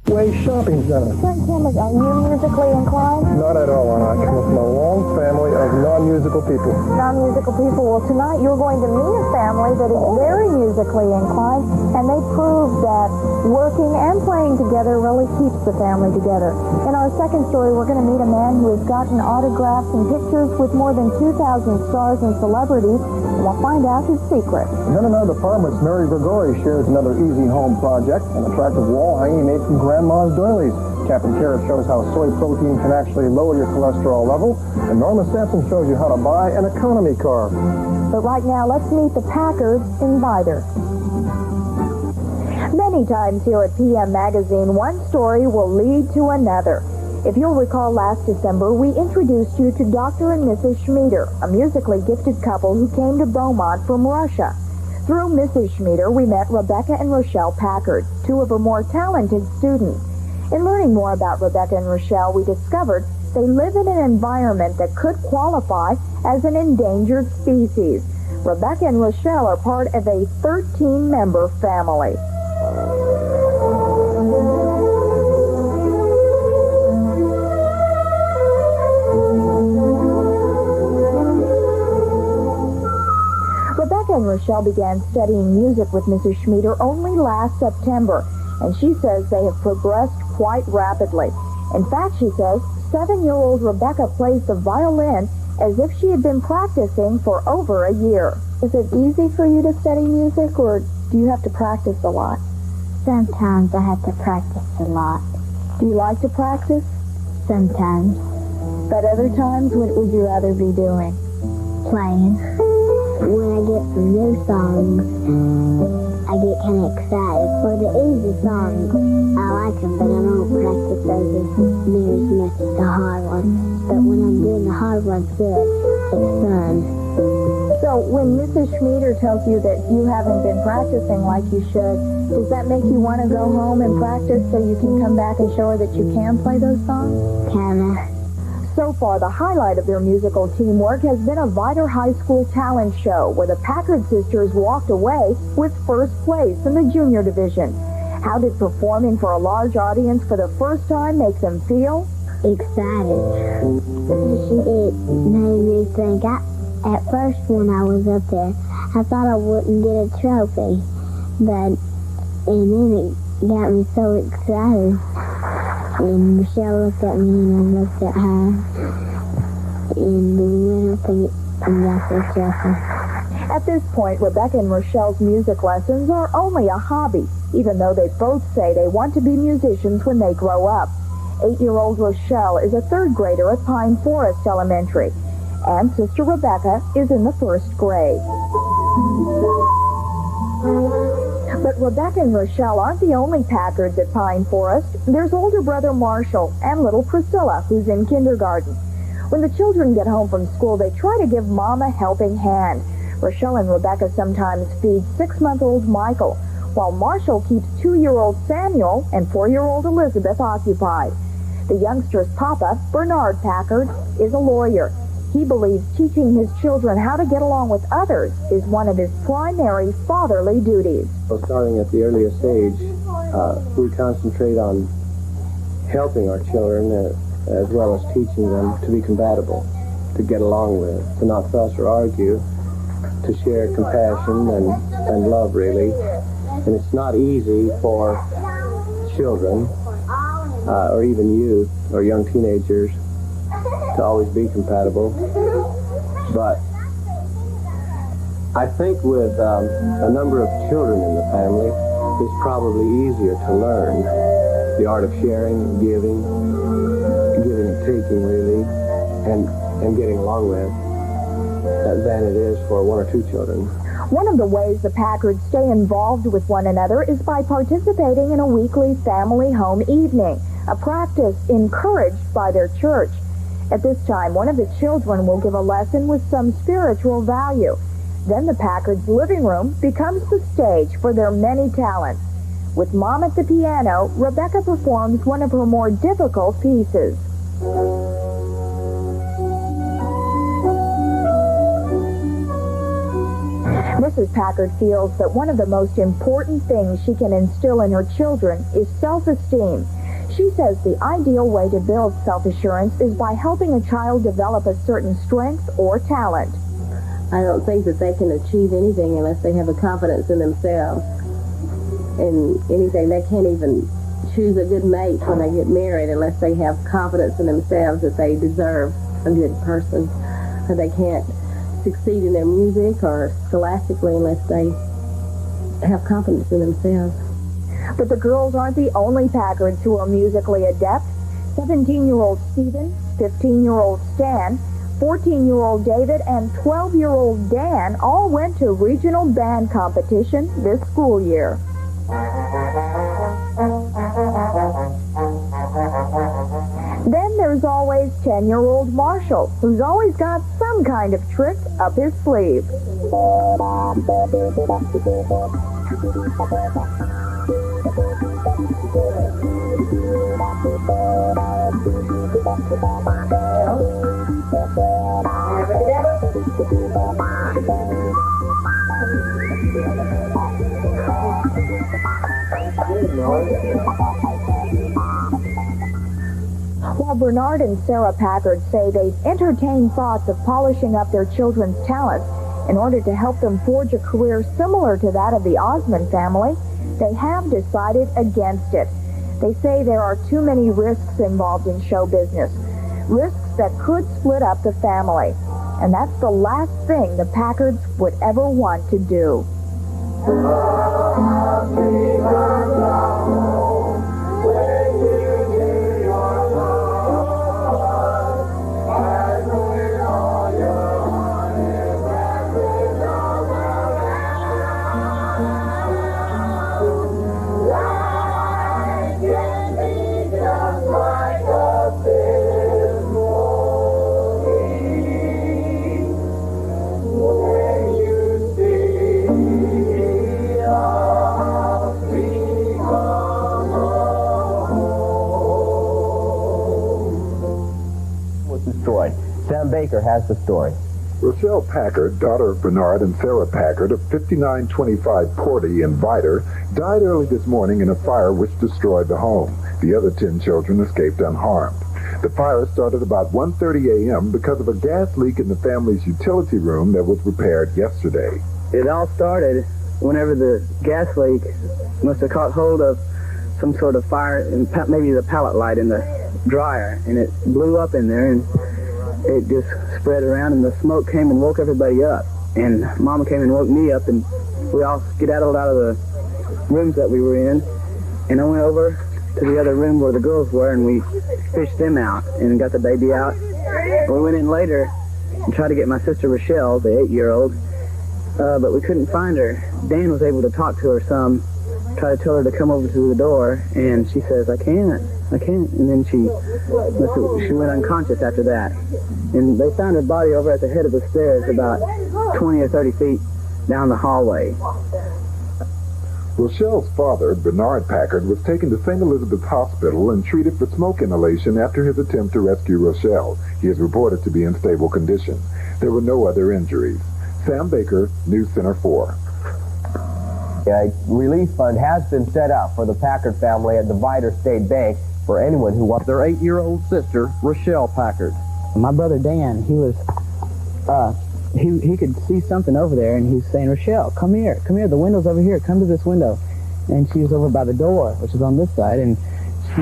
Way shopping center. Frank Campbell, are you musically inclined? Not at all. I come from a long family of non-musical people. Non-musical people. Well, tonight you're going to meet a family that is very musically inclined, and they prove that working and playing together really keeps the family together. In our second story, we're going to meet a man who has gotten autographs and pictures with more than 2,000 stars and celebrities, and we'll find out his secret. And then in our departments, Mary Gregori shares another easy home project, an attractive wall hanging made from grandma's doilies. Captain Carrot shows how soy protein can actually lower your cholesterol level, and Norma Sampson shows you how to buy an economy car. But right now, let's meet the Packard Inviter. Many times here at PM Magazine, one story will lead to another. If you'll recall, last December, we introduced you to Dr. and Mrs. Schmieder, a musically gifted couple who came to Beaumont from Russia. Through Mrs. Schmieder, we met Rebecca and Rochelle Packard, two of her more talented students. In learning more about Rebecca and Rochelle, we discovered they live in an environment that could qualify as an endangered species. Rebecca and Rochelle are part of a 13-member family. Rebecca and Rochelle began studying music with Mrs. Schmieder only last September, and she says they have progressed quite rapidly. In fact, she says 7-year-old Rebecca plays the violin as if she had been practicing for over a year. Is it easy for you to study music, or do you have to practice a lot? Sometimes I have to practice a lot. Do you like to practice? Sometimes. But other times, what would you rather be doing? Playing. When I get some new songs, I get kind of excited. For the easy songs, I like them, but I don't practice those as near as much as the hard ones. But when I'm doing the hard ones good, it's fun. So when Mrs. Schmieder tells you that you haven't been practicing like you should, does that make you want to go home and practice so you can come back and show her that you can play those songs? Kinda. So far, the highlight of their musical teamwork has been a Viter High School talent show where the Packard sisters walked away with first place in the junior division. How did performing for a large audience for the first time make them feel? Excited. It made me think, at first when I was up there, I thought I wouldn't get a trophy, and then it got me so excited. And Michelle looked at me and I looked at her, and we went up and got the trophy. At this point, Rebecca and Rochelle's music lessons are only a hobby, even though they both say they want to be musicians when they grow up. 8-year-old Rochelle is a 3rd grader at Pine Forest Elementary, and sister Rebecca is in the 1st grade. But Rebecca and Rochelle aren't the only Packards at Pine Forest. There's older brother Marshall and little Priscilla, who's in kindergarten. When the children get home from school, they try to give Mom a helping hand. Rochelle and Rebecca sometimes feed 6-month-old Michael, while Marshall keeps 2-year-old Samuel and 4-year-old Elizabeth occupied. The youngster's papa, Bernard Packard, is a lawyer. He believes teaching his children how to get along with others is one of his primary fatherly duties. Well, starting at the earliest age, we concentrate on helping our children as well as teaching them to be compatible, to get along with, to not fuss or argue, to share compassion and love, really. And it's not easy for children, or even youth, or young teenagers, to always be compatible. But I think with a number of children in the family, it's probably easier to learn the art of sharing and giving and taking, really, and getting along with than it is for 1 or 2 children. One of the ways the Packards stay involved with one another is by participating in a weekly family home evening, a practice encouraged by their church. At this time, one of the children will give a lesson with some spiritual value. Then the Packards' living room becomes the stage for their many talents. With Mom at the piano, Rebecca performs one of her more difficult pieces. Mrs. Packard feels that one of the most important things she can instill in her children is self-esteem. She says the ideal way to build self-assurance is by helping a child develop a certain strength or talent. I don't think that they can achieve anything unless they have a confidence in themselves. And anything, they can't even choose a good mate when they get married unless they have confidence in themselves that they deserve a good person. Or they can't succeed in their music or scholastically unless they have confidence in themselves. But the girls aren't the only Packards who are musically adept. 17-year-old Stephen, 15-year-old Stan, 14-year-old David, and 12-year-old Dan all went to regional band competition this school year. Then there's always 10-year-old Marshall, who's always got some kind of trick up his sleeve. While Bernard and Sarah Packard say they've entertained thoughts of polishing up their children's talents in order to help them forge a career similar to that of the Osmond family, they have decided against it. They say there are too many risks involved in show business, risks that could split up the family. And that's the last thing the Packards would ever want to do. Sam Baker has the story. Rochelle Packard, daughter of Bernard and Sarah Packard of 5925 Porty in Vidor, died early this morning in a fire which destroyed the home. The other 10 children escaped unharmed. The fire started about 1:30 a.m. because of a gas leak in the family's utility room that was repaired yesterday. It all started whenever the gas leak must have caught hold of some sort of fire, and maybe the pallet light in the dryer, and it blew up in there, and it just spread around, and the smoke came and woke everybody up. And Mama came and woke me up, and we all skedaddled out of the rooms that we were in. And I went over to the other room where the girls were, and we fished them out and got the baby out. We went in later and tried to get my sister Rochelle, the 8-year-old, but we couldn't find her. Dan was able to talk to her some, try to tell her to come over to the door, and she says, I can't. And then she went unconscious after that. And they found her body over at the head of the stairs about 20 or 30 feet down the hallway. Rochelle's father, Bernard Packard, was taken to St. Elizabeth's Hospital and treated for smoke inhalation after his attempt to rescue Rochelle. He is reported to be in stable condition. There were no other injuries. Sam Baker, News Center 4. A relief fund has been set up for the Packard family at the Vidor State Bank for anyone who wants their 8-year-old sister, Rochelle Packard. My brother Dan, he was, he could see something over there, and he's saying, Rochelle, come here, the window's over here, come to this window. And she was over by the door, which is on this side, and she